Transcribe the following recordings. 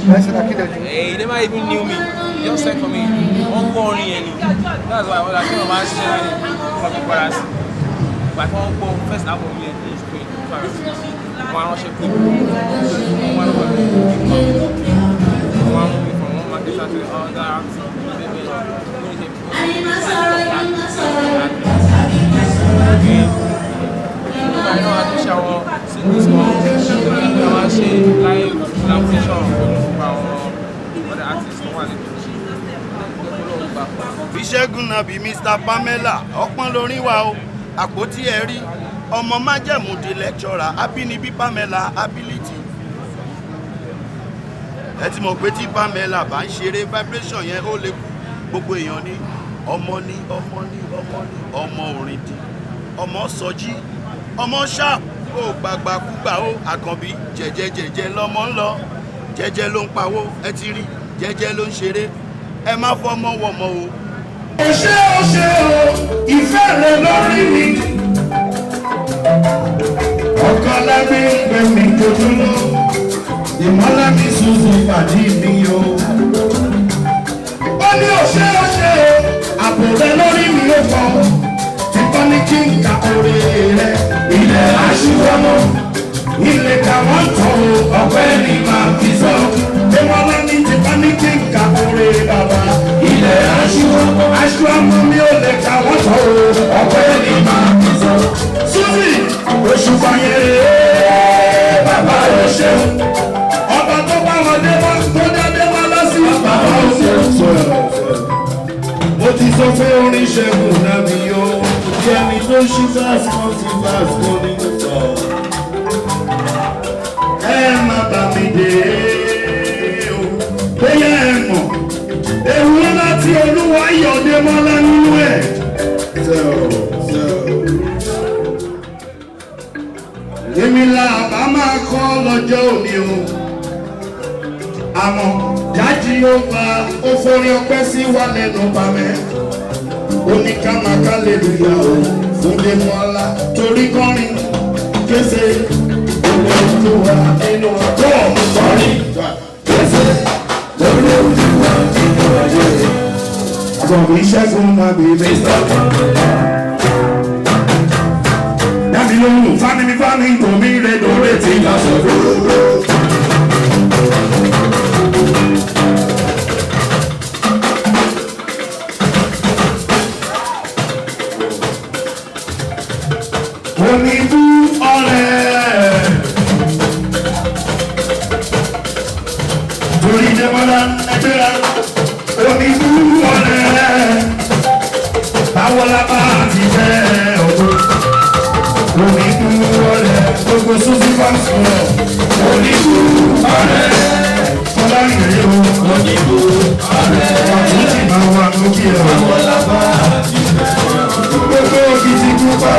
Hey, they might even knew me. They just said for me, one corny any. That's why I came about sharing for the brothers. But one go first album me and this queen. One worship people. One movie from one market to the other. I know how to shower, sing this one, live collaboration for the artists. Bíṣẹ́gun Nàbí Mr. Pamela ọpọ́n lórí wa o àpótí ẹ̀rí ọmọ májẹ̀mú di lecturer Abínibí Pamela ability ẹ ti mọ̀ pé tí Pamela bá ń ṣeré vibration yẹn ó lè kú gbogbo èèyàn ní ọmọ orin di ọmọ sọjí ọmọ sharp ó gbàgbàkúgbà ó àkànbí jẹ́jẹ́ lọ́mọ ń lọ jẹ́jẹ́ ló ń pawó ẹ ti rí jẹ́jẹ́ ló ń ṣeré ẹ má fọmọ wọmọ o. ó ṣe o ìfẹ́ rẹ lórí mi ọkàn lábẹ́ ìgbẹ́ mi jòjúlọ ìmọ́lá mi sùn ìpàdé mi o. ó ní ó ṣe o àbò rẹ lórí mi ó fọ tìpọ́ ní kí n ka oore rẹ ilẹ̀ aṣíwọ́mọ́ ilẹ̀ káwọn tọ̀ ọ̀pẹ́ ní máa fi sọ ìmọ́lá ní tìpọ́ ní kí n ka oore bàbá ilẹ̀ aṣíwọ́mọ́ mi ò lè káwọn tọ̀ ọ̀pẹ́ ní máa fi sọ. Suzy oṣù fàyẹ̀rẹ̀ bàbá rẹ̀ ṣeun ọba tó bá wọn dé wá tó dáadé wá lọ́sí bàbá ó ṣeun. Mo ti sọ pé orin Ṣẹ́gun Nàbí o kí ẹni tó ṣí fásitì kan sí fásitì kan nínú sọ. Ẹ má bà mí dé o bóyá ẹ mọ̀ ewu láti Olúwa yọ̀dé mọ́lá nínú ẹ̀. Èmi là bá máa kọ́ lọ́jọ́ òní o àmọ́ jájí ó gba ó forí ọpẹ́ sí wa lẹ́nu pamẹ́ oníkàmáká lè lùyà o fún Démọ́lá torí kọrin kése olè Olúwa nínú ọjọ́ kọrin kése olè Olúwa nínú ọjọ́ àbọ̀bí Ṣẹ́gun Nàbí Mr. Pamela. Dàbí lóhùn fámi tòmí rẹ̀ lórí tí ká sọ dúró. Oníbú ọ̀rẹ́ torí Démọ́lá ẹgbẹ́ra oníbú ọ̀rẹ́ báwo la bá ti jẹ́ ọ̀gbọ́n oníbú ọ̀rẹ́ gbogbo Suzy fans club oníbú ọ̀rẹ́ fọlá ìrẹ́ o oníbú ọ̀rẹ́ àtúntì máa wà lókè ẹ̀ báwo la bá ti jẹ́ ọ̀gbọ́n gbogbo òkìtì pupa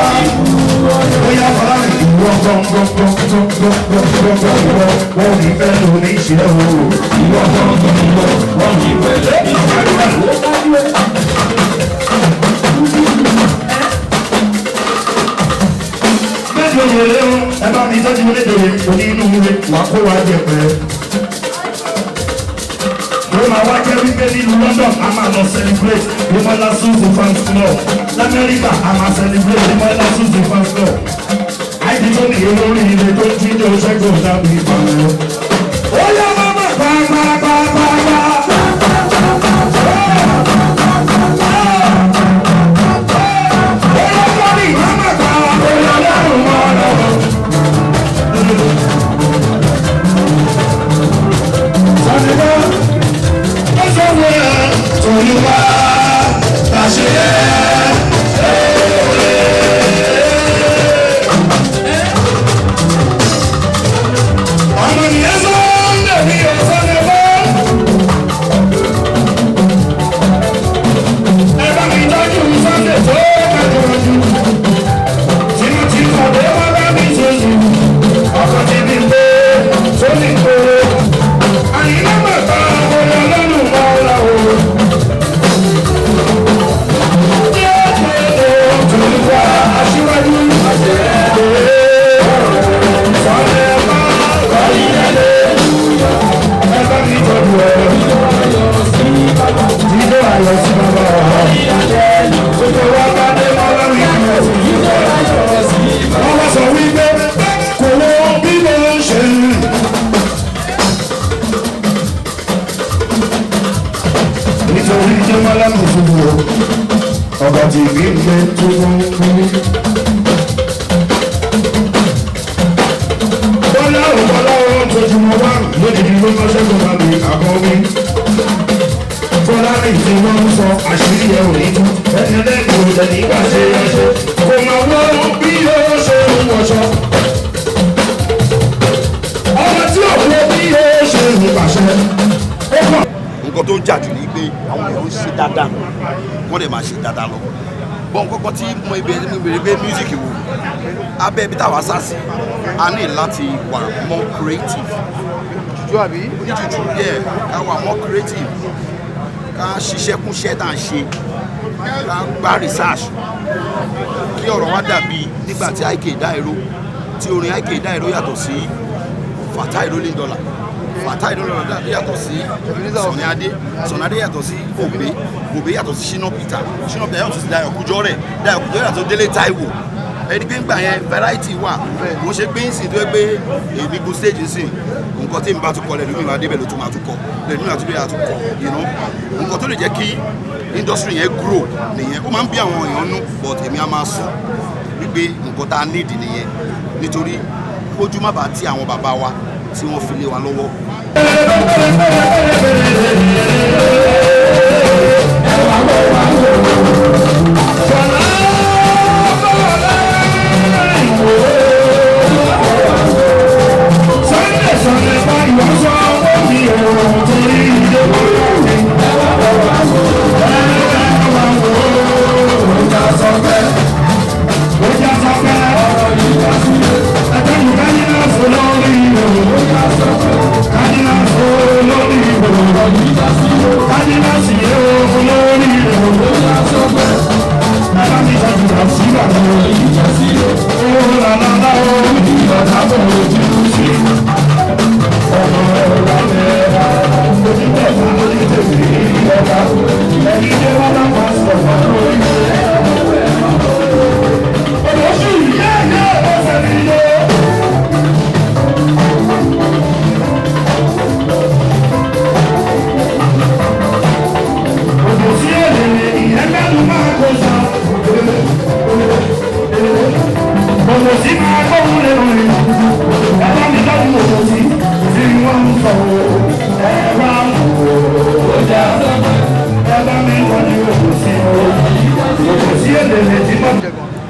bóyá fọlá ìwọ gbọ̀ngbọ̀ngbọ̀ngbọ̀ngbọ̀ngbọ̀ngbọ̀ wọ́n ní fẹ́ lò ní ìṣẹ́ o ìwọ gbọ̀ngbọ̀ngbọ̀ wọ́n ní fẹ́ lò ní ìṣẹ́ o. Mẹ́jọ yẹlé o, ẹ bá mi tọ́jú onídèrè onínúure wà kó wa jẹ pẹ́. Ló máa wá jẹ́ wípé nínú London a máa lọ celebrate Démọ́lá Suzy fans club. L'Amẹ́ríkà a máa celebrate Démọ́lá Suzy fans club. Àìdí tó nìyẹn lórí ilé tó ń jíjọ Ṣẹ́gun Nàbí Pamela. Ó yá máma pàápàá. Olúwa àṣeyẹ. Ọmọ nìyẹn mọ́lá kò fún mi o ọba tí mi ń gbé tó fún mi. bọ́lá ò bọ́lá ò ń tojúmọ́ wá lójijì ló máa ṣẹ́gun máa mi àbọ̀ mi. bọ́lá rìn tí wọ́n ń sọ àṣírí ẹ̀ ò ní tú ẹni lẹ́nu ò tẹ̀ nígbà ṣe é ṣe kò máa wọ́n bí yóò ṣe ń wọṣọ. ọmọ tí ò wọ bí yóò ṣe ń pàṣẹ ó kàn. nǹkan tó ń jà jù ní pé àwọn èèyàn ń ṣe dáadáa wọ́n dẹ̀ máa ṣe dáadáa lọ bọ́n kọ́kọ́ tí mo bèrè pé music wo abẹ́ ibi táwa sá sí a ní láti wà more creative jùjú àbí oníjùjú yẹ ká wà more creative ká ṣiṣẹ́ kúnṣẹ́ tá à ń ṣe ká gba research kí ọ̀rọ̀ wa dàbí nígbà tí IK Dairo tí orin IK Dairo yàtọ̀ sí Fatai Rolling Dollar Fatai Rolling Dollar yàtọ̀ sí Sunny Adé yàtọ̀ sí Òbé yàtọ̀ sí Shina Peter yàtọ̀ sí Dayo Kujore yàtọ̀ sí Délé Táíwò ẹni pé ń gbà yẹn variety wà mo ṣe pé ń sìn tó yẹ pé èmi go stage ń sìn nǹkan tí mi bá tún kọ lẹ́nu mi máa débẹ̀ ló tún máa tún kọ lẹ́nu mi àtúndé àtúnkọ nǹkan tó lè jẹ́ kí industry yẹn grow nìyẹn ó máa ń bí àwọn èèyàn nú but èmi á máa sọ wípé nǹkan tá a need nìyẹn nítorí kójú má bàa ti àwọn bàbá wa tí wọ́n fi lé wa lọ́wọ́.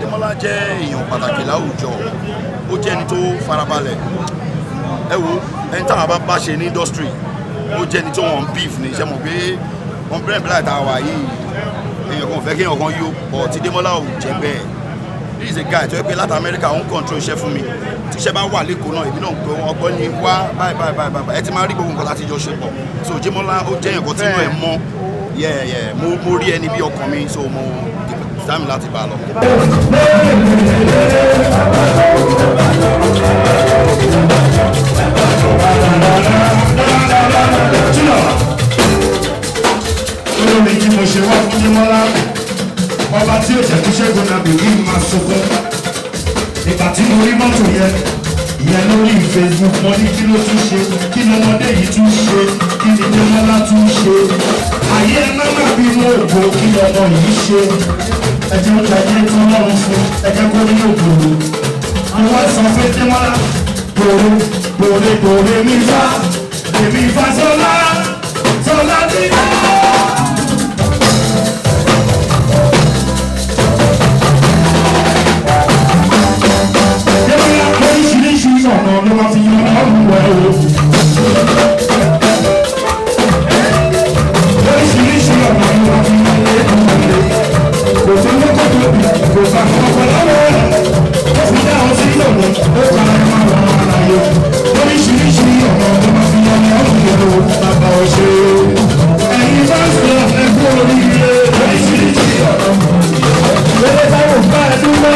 Demola jẹ́ èèyàn pàtàkì láwùjọ ó jẹ́ ẹni tó farabalẹ̀ ẹ wo ẹni táwọn bá ṣe ní industry ó jẹ́ ẹni tó wọ́n beef ní iṣẹ́ mọ̀ pé wọ́n bẹ̀rẹ̀ bí láì tá a wà yìí èèyàn kan fẹ́ kí èèyàn kan yó but tí Demola ò jẹ́ bẹ́ẹ̀ this is a guy tó yẹ pé láti Amẹ́ríkà ó ń control iṣẹ́ fún mi tí iṣẹ́ bá wà lẹ́kọ̀ọ́ náà èmi náà ń pè wọ́n ọgbọ́n ní wá báyìí ẹ ti máa rí gbogbo nǹkan láti jọ ṣe pọ̀ so Demola ó jẹ́ nǹkan tí inú ẹ̀ mọ́ mo rí ẹni bí ọkàn mi so mo sáàmì láti bá a lọ. olórí tí mo ṣe wá fún Demola ọba tí ó ṣẹ̀kú ṣẹ́gun náà bèbí máa sọkọ́ nígbà tí mo rí mọ́tò yẹn lórí Facebook mo ní kí ló tún ṣe kí ni ọmọdé yìí tún ṣe kí ni Demola tún ṣe ayé ẹ má má bínú ògo kí ọmọ yìí ṣe ẹjẹ ń ta ẹjẹ tó lọ́rùn fún ẹjẹ kó ní ògbòrò àwọn sọ pé Demola gbòòrè mi fa èmi fa sọlá dídá. Demola oríṣiríṣi ọ̀nà ló máa fi yan ọ̀rùn wẹ̀ o. Oríṣiríṣi ọ̀nà ló máa fi yan ọ̀rùn wẹ̀ o. Kò tó lóko tóbi, kò bá ọkọ̀ lọ́wọ́ rẹ̀. Ó fi dá ọ sí lòdì, ó pa ẹ̀ máa wọ̀ ọ́ àlàyé. Oríṣiríṣi ọ̀nà ló máa fi yan ọ̀rùn wẹ̀ o. Bàbá ọ̀ṣẹ́ ẹ̀yin bá ń sọ ẹ̀kú oríire. Oríṣiríṣi ọ̀nà. Lórí táwọn bá ẹ dúró.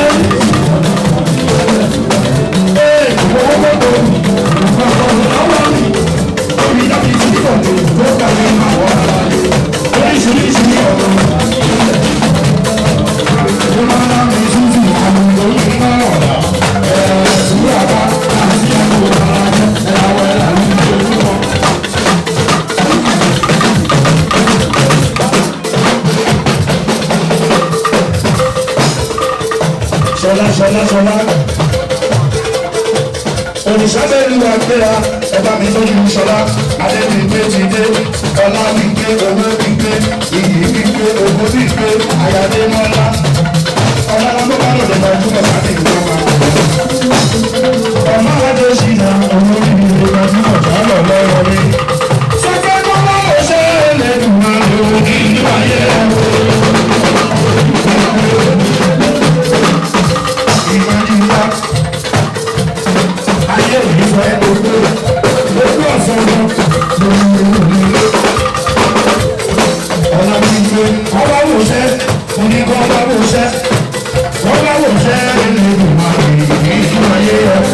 Ọlásọlá. Òrìṣàbẹ̀lú àgbéra ọba mi tó ní ìṣọlá. Adébíyé ti dé, ọlá wípé, owó wípé, iyì wípé, ògo wípé, àyàdé mọ́lá. Ọlọ́lá bá lòdì lọ fún ọ̀sán ní ìjọba. Ọmọ adé ṣìnà ọmọ orí ìlú ọdún ọ̀sán lọ lọ́wọ́ mi. Sọ́kẹ́ kọ́lá ò ṣe é lẹ́nu máa lò nínú ayé ẹ̀wọ̀. Ìmọ̀jìlá ayé òní fẹ́ gbogbo ọ̀sán lọ lórí ìlú. Ọ̀nà mi gbé ọba wò ṣẹ́, onígbọ́ ọba wò ṣẹ́, ọba wò ṣẹ́ lẹ́nu máa lò nínú ayé ẹ̀wọ̀.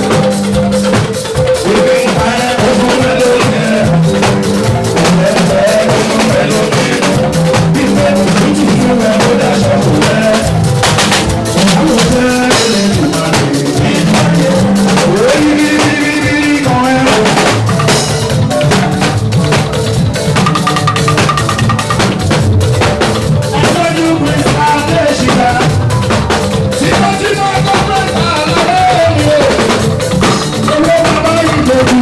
Ìgbé ìpàdé ọdún mẹ́lò yẹn. Ọdún mẹ́lò yẹn. Ìgbé òtútù fún ẹ ló dáṣọ fún ẹ. Ọ̀nà ṣẹ́ lẹ́nu máa lò nínú ayé ẹ̀wọ̀. Orí bíbí kan ẹ̀rọ. Ẹgbẹ́jú Krista lè ṣìkà. Tímọ́tímọ́ ẹgbẹ́ Krista lọ́wọ́ mi o. Owó bàbá yìí lòdì.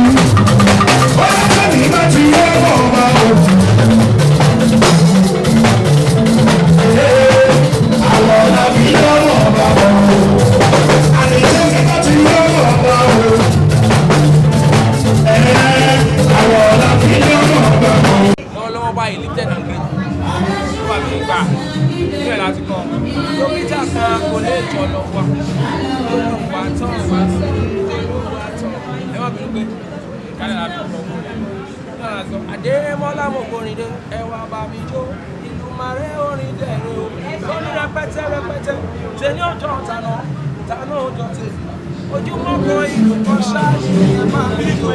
Ó yẹ kẹ́mi bá ti yẹ ọmọ ọba o. Àwọn ọ̀nà fi yẹ ọmọ ọba o. Àlejò mi bá ti yẹ ọmọ ọba o. Àwọn ọ̀nà fi yẹ ọmọ ọba o. Lọ́wọ́lọ́wọ́ báyìí lifted and great ló wà mí gbà níbẹ̀ láti kọ́ dókítà kan kò lè jọ lọ wá wà tán wá sí wà tán ẹ má bínú pé kálẹ̀ láti lọ wọ́n náà láti sọ Adémọ́lá mo kọrin dé ẹ wá bá mi jó ìlú màrẹ́ orin dẹ̀rẹ́ o ó ní rẹpẹtẹ rẹpẹtẹ ṣe ní ọjọ́ tàná ọjọ́ tèmi ojúmọ́ kan ìlú kan ṣáà ṣe é máa bí jó.